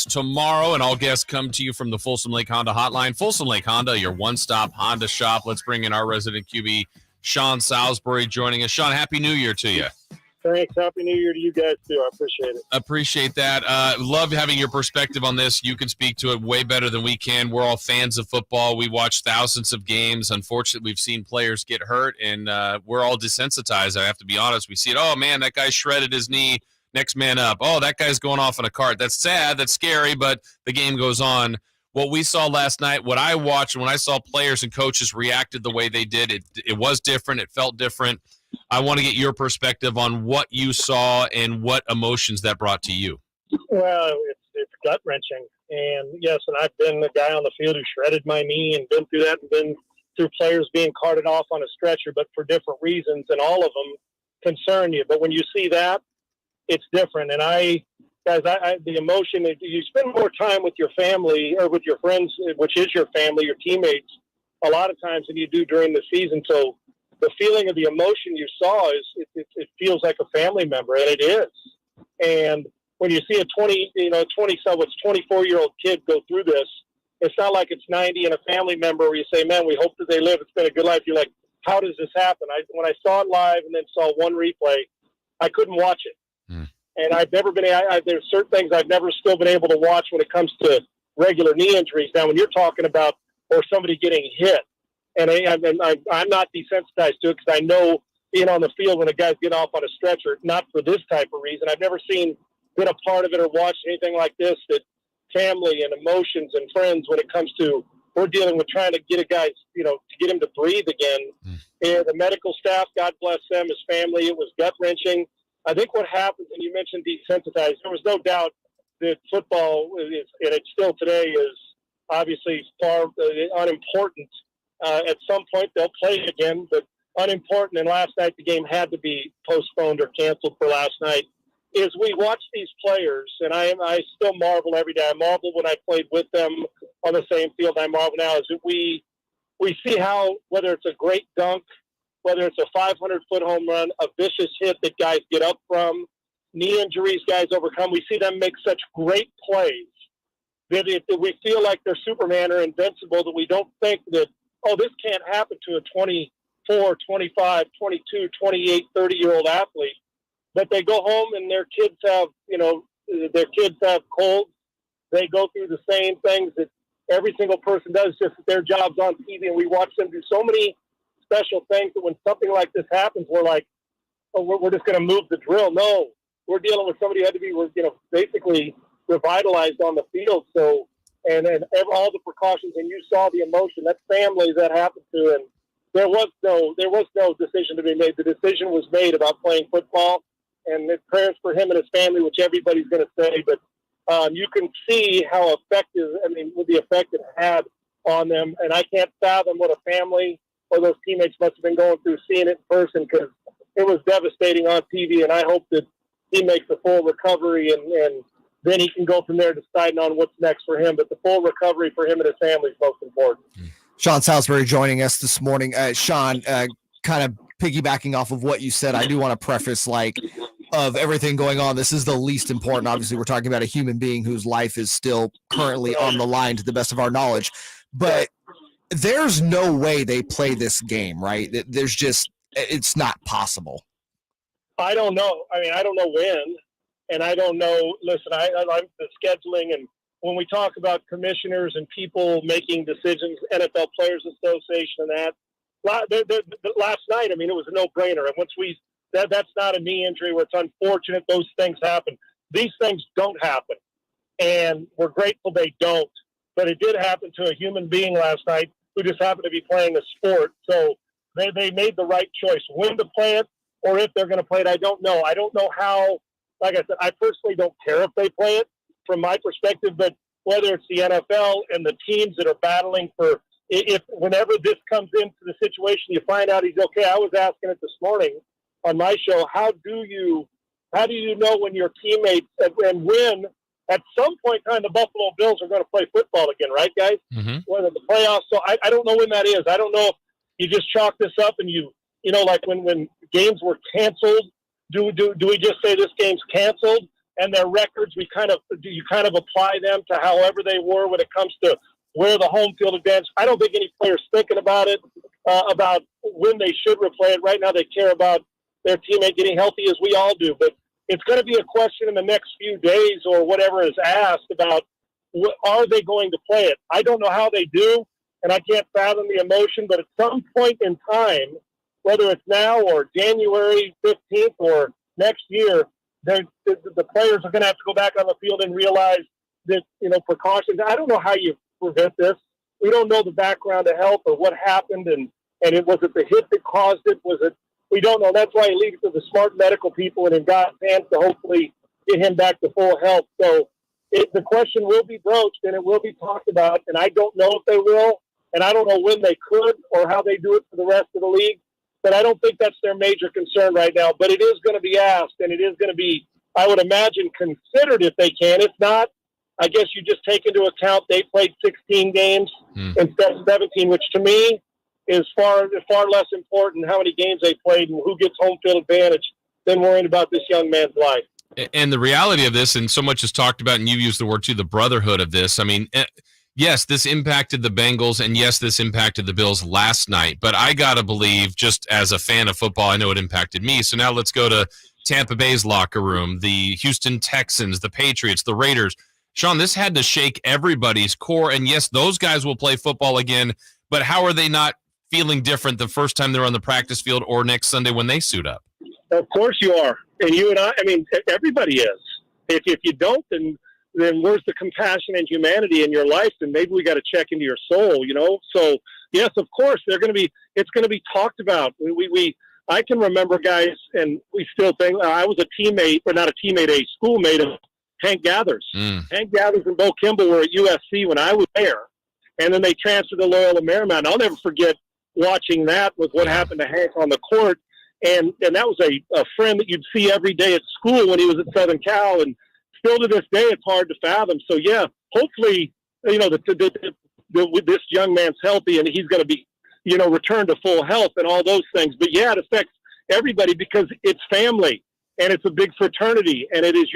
tomorrow, and all guests come to you from the Folsom Lake Honda hotline. Folsom Lake Honda, your one-stop Honda shop. Let's bring in our resident QB, Sean Salisbury, joining us. Sean, Happy New Year to you. Thanks. Happy New Year to you guys, too. I appreciate it. Appreciate that. Love having your perspective on this. You can speak to it way better than we can. We're all fans of football. We watch thousands of games. Unfortunately, we've seen players get hurt, and we're all desensitized. I have to be honest. We see it, oh, man, that guy shredded his knee. Next man up. Oh, that guy's going off in a cart. That's sad. That's scary, but the game goes on. What we saw last night, what I watched, when I saw players and coaches reacted the way they did, it was different. It felt different. I want to get your perspective on what you saw and what emotions that brought to you. Well, it's gut-wrenching. And, yes, and I've been the guy on the field who shredded my knee and been through that and been through players being carted off on a stretcher, but for different reasons, and all of them concern you. But when you see that, it's different. And the emotion, you spend more time with your family or with your friends, which is your family, your teammates, a lot of times than you do during the season. So the feeling of the emotion you saw it feels like a family member, and it is. And when you see a 24-year-old kid go through this, it's not like it's 90 and a family member where you say, man, we hope that they live. It's been a good life. You're like, how does this happen? When I saw it live and then saw one replay, I couldn't watch it. And I've never been. There's certain things I've never still been able to watch when it comes to regular knee injuries. Now, when you're talking about or somebody getting hit, and I'm not desensitized to it because I know being on the field when a guy's getting off on a stretcher, not for this type of reason. I've never been a part of it or watched anything like this. That family and emotions and friends when it comes to we're dealing with trying to get a guy, to get him to breathe again. And the medical staff, God bless them, his family. It was gut wrenching. I think what happens, and you mentioned desensitized, there was no doubt that football, and it still today, is obviously far unimportant. At some point, they'll play it again, but unimportant. And last night, the game had to be postponed or canceled for last night. Is we watch these players, and I still marvel every day. I marvel when I played with them on the same field. I marvel now is that we see how, whether it's a great dunk, whether it's a 500-foot home run, a vicious hit that guys get up from, knee injuries guys overcome. We see them make such great plays that we feel like they're Superman or invincible, that we don't think that, this can't happen to a 24, 25, 22, 28, 30-year-old athlete. But they go home and their kids have colds. They go through the same things that every single person does, just that their job's on TV, and we watch them do so many special things that when something like this happens, we're like, we're just going to move the drill. No, we're dealing with somebody who had to be, basically revitalized on the field. So, and all the precautions, and you saw the emotion, that family that happened to, and there was no decision to be made. The decision was made about playing football, and the prayers for him and his family, which everybody's going to say, but you can see how effective, with the effect it had on them. And I can't fathom what a family or those teammates must have been going through seeing it in person, because it was devastating on TV. And I hope that he makes a full recovery, and then he can go from there deciding on what's next for him. But the full recovery for him and his family is most important. Sean Salisbury joining us this morning. Sean, kind of piggybacking off of what you said, I do want to preface, of everything going on, this is the least important. Obviously, we're talking about a human being whose life is still currently on the line to the best of our knowledge. But there's no way they play this game, right? It's not possible. I don't know. I don't know when, and I don't know. Listen, I like the scheduling, and when we talk about commissioners and people making decisions, NFL Players Association and that, last night, it was a no-brainer. And once that's not a knee injury where it's unfortunate, those things happen. These things don't happen, and we're grateful they don't. But it did happen to a human being last night who just happened to be playing a sport. So they made the right choice. When to play it or if they're going to play it, I don't know. I don't know how. Like I said, I personally don't care if they play it from my perspective, but whether it's the NFL and the teams that are battling for, whenever this comes into the situation, you find out he's okay. I was asking it this morning on my show, how do you know when your teammates and when at some point in time the Buffalo Bills are going to play football again, right, guys? Mm-hmm. Whether the playoffs. So I don't know when that is. I don't know if you just chalk this up and like when games were canceled, do we just say this game's canceled? and their records, you kind of apply them to however they were when it comes to where the home field advantage. I don't think any player's thinking about it, about when they should replay it. Right now they care about their teammate getting healthy, as we all do. But it's going to be a question in the next few days or whatever is asked about, are they going to play it? I don't know how they do, and I can't fathom the emotion, but at some point in time, whether it's now or January 15th or next year, the players are going to have to go back on the field and realize that, precautions. I don't know how you prevent this. We don't know the background of health or what happened, and was it the hit that caused it? We don't know. That's why you leave it to the smart medical people and in God's hands to hopefully get him back to full health. So the question will be broached and it will be talked about, and I don't know if they will, and I don't know when they could or how they do it for the rest of the league, but I don't think that's their major concern right now. But it is going to be asked, and it is going to be, I would imagine, considered if they can. If not, I guess you just take into account they played 16 games instead of 17, which to me is far less important how many games they played and who gets home field advantage than worrying about this young man's life. And the reality of this, and so much is talked about, and you used the word too, the brotherhood of this. I mean, yes, this impacted the Bengals, and yes, this impacted the Bills last night. But I got to believe, just as a fan of football, I know it impacted me. So now let's go to Tampa Bay's locker room, the Houston Texans, the Patriots, the Raiders. Sean, this had to shake everybody's core. And yes, those guys will play football again, but how are they not feeling different the first time they're on the practice field or next Sunday when they suit up? Of course you are. And you and I mean, everybody is. If you don't, then where's the compassion and humanity in your life? And maybe we got to check into your soul, So yes, of course it's going to be talked about. I can remember guys, and we still think, I was a teammate, or not a teammate, a schoolmate of Hank Gathers. Hank Gathers and Bo Kimball were at USC when I was there. And then they transferred to Loyola Marymount. I'll never forget watching that with what happened to Hank on the court. And that was a friend that you'd see every day at school when he was at Southern Cal. And still to this day, it's hard to fathom. So, yeah, hopefully, this young man's healthy and he's going to be, returned to full health and all those things. But, yeah, it affects everybody because it's family and it's a big fraternity. And it is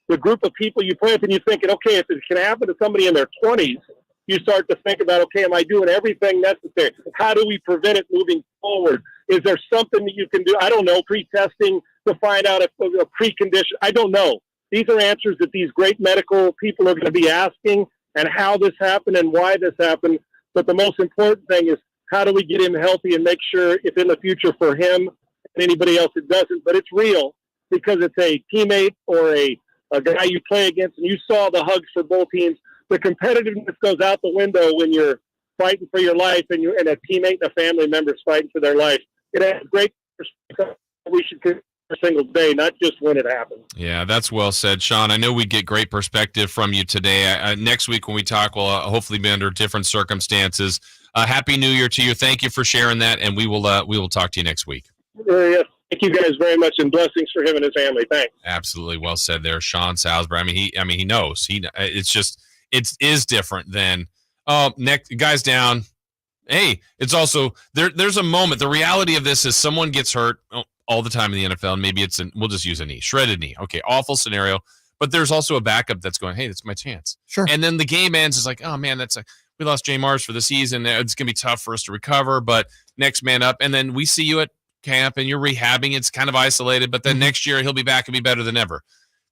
the group of people you play with, and you're thinking, okay, if it can happen to somebody in their 20s, you start to think about, okay, am I doing everything necessary? How do we prevent it moving forward? Is there something that you can do? I don't know, pre-testing to find out if a precondition. I don't know. These are answers that these great medical people are going to be asking, and how this happened and why this happened. But the most important thing is, how do we get him healthy and make sure if in the future for him and anybody else it doesn't, but it's real because it's a teammate or a guy you play against, and you saw the hugs for both teams. The competitiveness goes out the window when you're fighting for your life and a teammate and a family member is fighting for their life. It has great perspective. We should consider every single day, not just when it happens. Yeah, that's well said, Sean. I know we get great perspective from you today. Next week when we talk, we'll hopefully be under different circumstances. Happy New Year to you. Thank you for sharing that, and we will talk to you next week. Yes. Thank you guys very much, and blessings for him and his family. Thanks. Absolutely well said there, Sean Salisbury. He knows. It's just it is different than next guy's down. Hey, it's also there's a moment. The reality of this is someone gets hurt all the time in the NFL, and maybe we'll just use a knee, shredded knee. Okay, awful scenario. But there's also a backup that's going, hey, that's my chance. Sure. And then the game ends. It's like, oh man, we lost Jay Mars for the season. It's gonna be tough for us to recover. But next man up, and then we see you at camp and you're rehabbing. It's kind of isolated, but then next year he'll be back and be better than ever.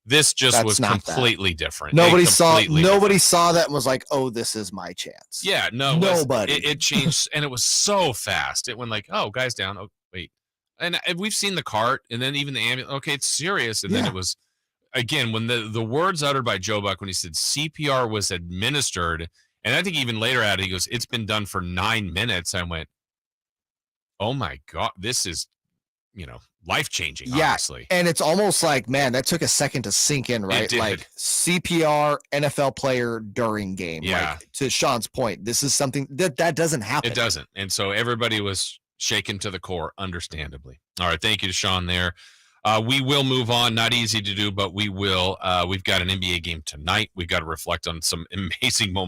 This just was completely different. Nobody saw that and was like, oh, this is my chance. Yeah, no, nobody. It changed, and it was so fast. It went like, oh, guy's down. Oh, wait. And we've seen the cart, and then even the ambulance. Okay, it's serious. And then it was, again, when the words uttered by Joe Buck when he said CPR was administered, and I think even later at it, he goes, it's been done for 9 minutes. I went, oh my God, this is, life-changing, honestly. And it's almost like, man, that took a second to sink in, right? It did. Like CPR, NFL player during game. Yeah. Like, to Sean's point, this is something that doesn't happen. It doesn't. And so everybody was shaken to the core, understandably. All right, thank you to Sean there. We will move on. Not easy to do, but we will. We've got an NBA game tonight. We've got to reflect on some amazing moments